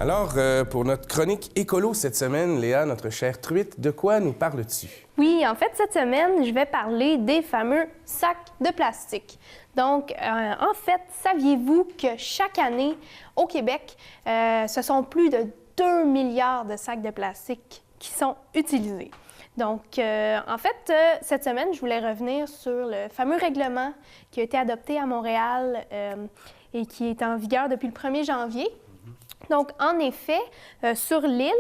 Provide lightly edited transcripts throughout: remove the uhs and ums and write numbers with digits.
Alors, pour notre chronique écolo cette semaine, Léa, notre chère truite, de quoi nous parles-tu? Oui, en fait, cette semaine, je vais parler des fameux sacs de plastique. Donc, en fait, saviez-vous que chaque année, au Québec, ce sont plus de 2 milliards de sacs de plastique qui sont utilisés? Donc, en fait, cette semaine, je voulais revenir sur le fameux règlement qui a été adopté à Montréal et qui est en vigueur depuis le 1er janvier. Donc, en effet, sur l'île,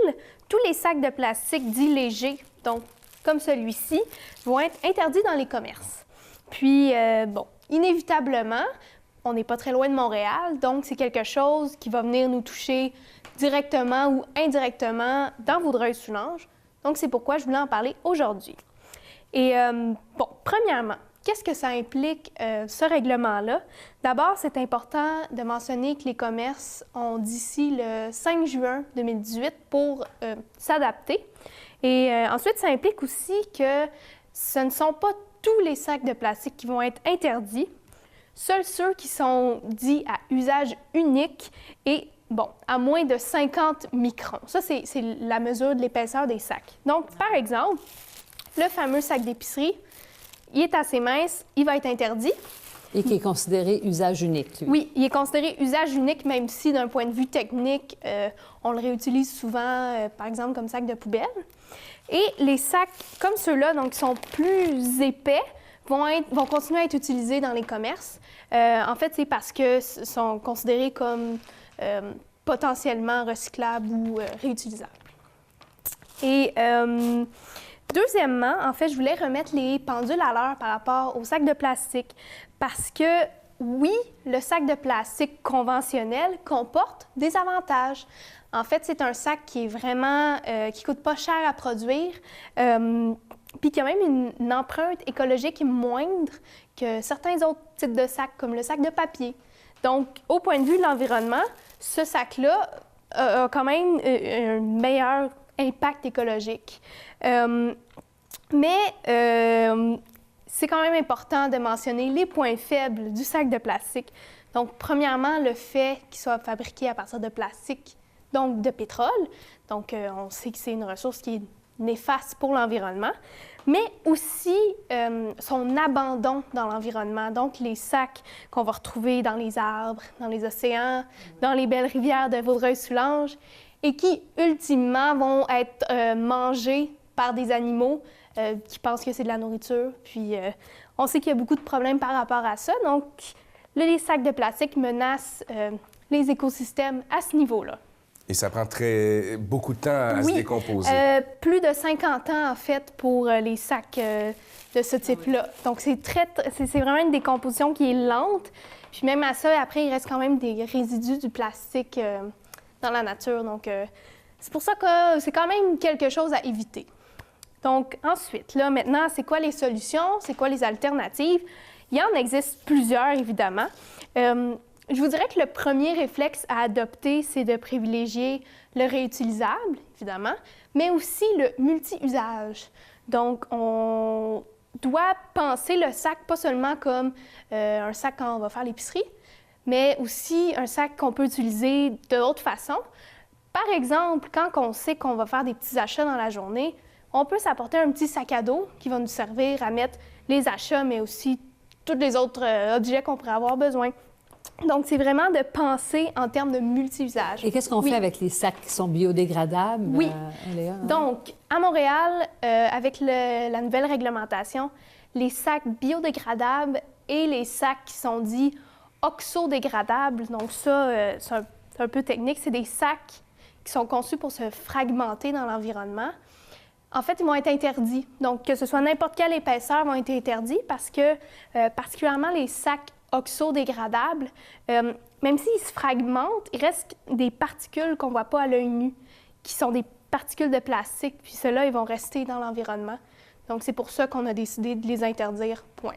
tous les sacs de plastique dits légers, donc comme celui-ci, vont être interdits dans les commerces. Puis, bon, inévitablement, on n'est pas très loin de Montréal, donc c'est quelque chose qui va venir nous toucher directement ou indirectement dans Vaudreuil-Soulanges. Donc, c'est pourquoi je voulais en parler aujourd'hui. Et, bon, premièrement, qu'est-ce que ça implique, ce règlement-là? D'abord, c'est important de mentionner que les commerces ont d'ici le 5 juin 2018 pour s'adapter. Et ensuite, ça implique aussi que ce ne sont pas tous les sacs de plastique qui vont être interdits, seuls ceux qui sont dits à usage unique et, bon, à moins de 50 microns. Ça, c'est la mesure de l'épaisseur des sacs. Donc, par exemple, le fameux sac d'épicerie, il est assez mince, il va être interdit. Et qui est considéré usage unique, lui. Oui, il est considéré usage unique, même si d'un point de vue technique, on le réutilise souvent, par exemple, comme sac de poubelle. Et les sacs comme ceux-là, donc qui sont plus épais, vont continuer à être utilisés dans les commerces. En fait, c'est parce que sont considérés comme potentiellement recyclables ou réutilisables. Et deuxièmement, en fait, je voulais remettre les pendules à l'heure par rapport au sac de plastique parce que, oui, le sac de plastique conventionnel comporte des avantages. En fait, c'est un sac qui est vraiment, qui coûte pas cher à produire, puis qui a même une empreinte écologique moindre que certains autres types de sacs, comme le sac de papier. Donc, au point de vue de l'environnement, ce sac-là a quand même un meilleur impact écologique. Mais c'est quand même important de mentionner les points faibles du sac de plastique. Donc, premièrement, le fait qu'il soit fabriqué à partir de plastique, donc de pétrole. Donc, on sait que c'est une ressource qui est néfaste pour l'environnement, mais aussi son abandon dans l'environnement. Donc, les sacs qu'on va retrouver dans les arbres, dans les océans, dans les belles rivières de Vaudreuil-Soulanges, et qui, ultimement, vont être mangés par des animaux qui pensent que c'est de la nourriture. Puis, on sait qu'il y a beaucoup de problèmes par rapport à ça. Donc, les sacs de plastique menacent les écosystèmes à ce niveau-là. Et ça prend beaucoup de temps à se décomposer. Plus de 50 ans, en fait, pour les sacs de ce type-là. Donc, c'est vraiment une décomposition qui est lente. Puis même à ça, après, il reste quand même des résidus du plastique dans la nature. Donc, c'est pour ça que c'est quand même quelque chose à éviter. Donc, ensuite, là, maintenant, c'est quoi les solutions? C'est quoi les alternatives? Il y en existe plusieurs, évidemment. Je vous dirais que le premier réflexe à adopter, c'est de privilégier le réutilisable, évidemment, mais aussi le multi-usage. Donc, on doit penser le sac pas seulement comme un sac quand on va faire l'épicerie, mais aussi un sac qu'on peut utiliser d'autres façons. Par exemple, quand on sait qu'on va faire des petits achats dans la journée, on peut s'apporter un petit sac à dos qui va nous servir à mettre les achats, mais aussi tous les autres objets qu'on pourrait avoir besoin. Donc, c'est vraiment de penser en termes de multi-usage. Et qu'est-ce qu'on fait avec les sacs qui sont biodégradables? Oui. Léa? Donc, à Montréal, avec la nouvelle réglementation, les sacs biodégradables et les sacs qui sont dits oxodégradables, donc ça, c'est un peu technique, c'est des sacs qui sont conçus pour se fragmenter dans l'environnement. En fait, ils vont être interdits. Donc, que ce soit n'importe quelle épaisseur, vont être interdits parce que, particulièrement les sacs oxodégradables, même s'ils se fragmentent, il reste des particules qu'on ne voit pas à l'œil nu, qui sont des particules de plastique, puis ceux-là, ils vont rester dans l'environnement. Donc, c'est pour ça qu'on a décidé de les interdire, point.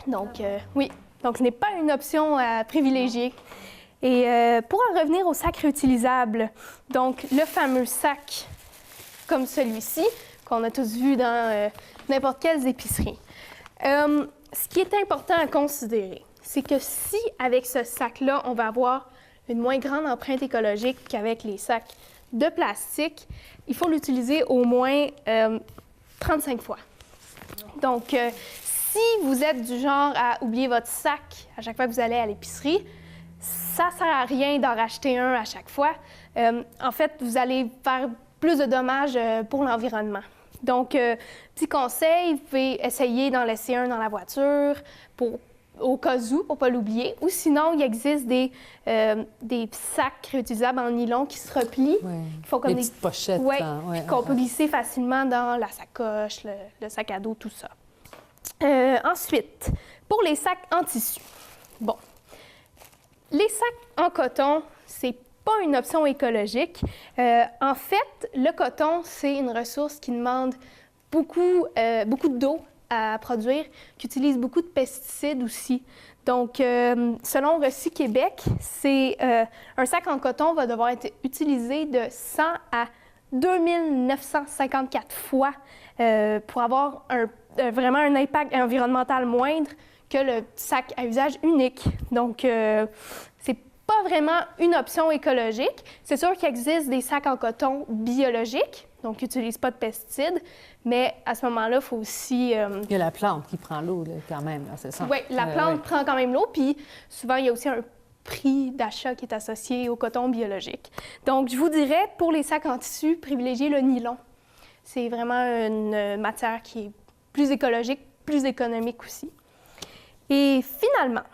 Donc, oui. Donc, ce n'est pas une option à privilégier. Et pour en revenir aux sacs réutilisables, donc le fameux sac comme celui-ci, qu'on a tous vu dans n'importe quelle épicerie. Ce qui est important à considérer, c'est que si, avec ce sac-là, on va avoir une moins grande empreinte écologique qu'avec les sacs de plastique. Il faut l'utiliser au moins 35 fois. Donc, si vous êtes du genre à oublier votre sac à chaque fois que vous allez à l'épicerie, ça ne sert à rien d'en racheter un à chaque fois. En fait, vous allez faire plus de dommages pour l'environnement. Donc, petit conseil, vous pouvez essayer d'en laisser un dans la voiture au cas où, pour ne pas l'oublier. Ou sinon, il existe des sacs réutilisables en nylon qui se replient. Ouais. Qui font comme des petites pochettes. Oui, Ouais, qu'on peut glisser facilement dans la sacoche, le sac à dos, tout ça. Ensuite, pour les sacs en tissu. Bon, les sacs en coton, c'est pas une option écologique. En fait, le coton, c'est une ressource qui demande beaucoup d'eau à produire, qui utilise beaucoup de pesticides aussi. Donc, selon Recy Québec, un sac en coton va devoir être utilisé de 100 à 2954 fois pour avoir vraiment un impact environnemental moindre que le sac à usage unique. Donc, c'est pas vraiment une option écologique. C'est sûr qu'il existe des sacs en coton biologiques, donc qui n'utilisent pas de pesticides, mais à ce moment-là, il faut aussi... Il y a la plante qui prend l'eau, quand même, c'est ça? Oui, la plante prend quand même l'eau, puis souvent, il y a aussi un prix d'achat qui est associé au coton biologique. Donc, je vous dirais, pour les sacs en tissu, privilégiez le nylon. C'est vraiment une matière qui est plus écologique, plus économique aussi. Et finalement,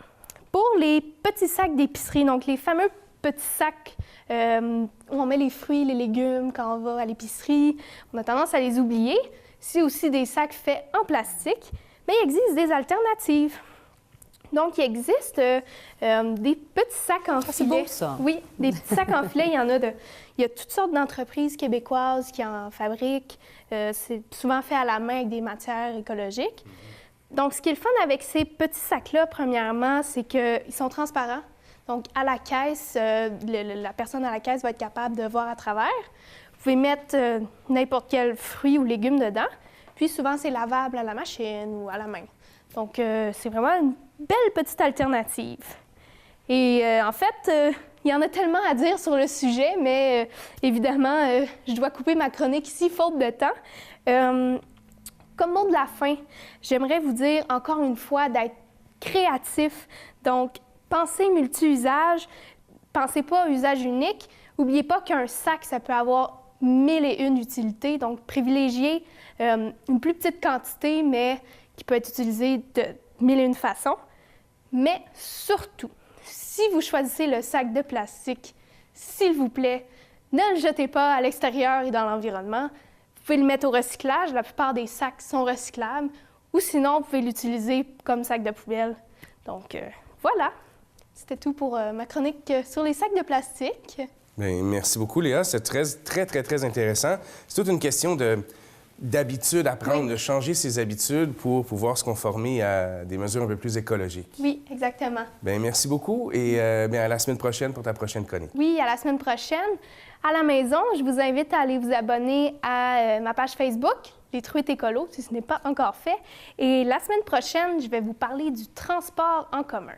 pour les petits sacs d'épicerie, donc les fameux petits sacs où on met les fruits, les légumes quand on va à l'épicerie, on a tendance à les oublier. C'est aussi des sacs faits en plastique, mais il existe des alternatives. Donc, il existe des petits sacs en filet. C'est beau, ça. Oui, des petits sacs en filet. Il y a toutes sortes d'entreprises québécoises qui en fabriquent. C'est souvent fait à la main avec des matières écologiques. Donc, ce qui est le fun avec ces petits sacs-là, premièrement, c'est qu'ils sont transparents. Donc, à la caisse, la personne à la caisse va être capable de voir à travers. Vous pouvez mettre n'importe quel fruit ou légume dedans. Puis, souvent, c'est lavable à la machine ou à la main. Donc, c'est vraiment une belle petite alternative. Et en fait, il y en a tellement à dire sur le sujet, mais évidemment, je dois couper ma chronique ici, faute de temps. Comme mot de la fin, j'aimerais vous dire encore une fois d'être créatif. Donc, pensez multi-usage, pensez pas à usage unique. N'oubliez pas qu'un sac, ça peut avoir 1001 utilités. Donc, privilégiez une plus petite quantité, mais qui peut être utilisée de 1001 façons. Mais surtout, si vous choisissez le sac de plastique, s'il vous plaît, ne le jetez pas à l'extérieur et dans l'environnement. Vous pouvez le mettre au recyclage. La plupart des sacs sont recyclables. Ou sinon, vous pouvez l'utiliser comme sac de poubelle. Donc, voilà. C'était tout pour ma chronique sur les sacs de plastique. Bien, merci beaucoup, Léa. C'est très intéressant. C'est toute une question d'habitude à prendre, Oui. de changer ses habitudes pour pouvoir se conformer à des mesures un peu plus écologiques. Oui, exactement. Bien, merci beaucoup et bien, à la semaine prochaine pour ta prochaine chronique. Oui, à la semaine prochaine. À la maison, je vous invite à aller vous abonner à ma page Facebook, Les Truites écolos, si ce n'est pas encore fait. Et la semaine prochaine, je vais vous parler du transport en commun.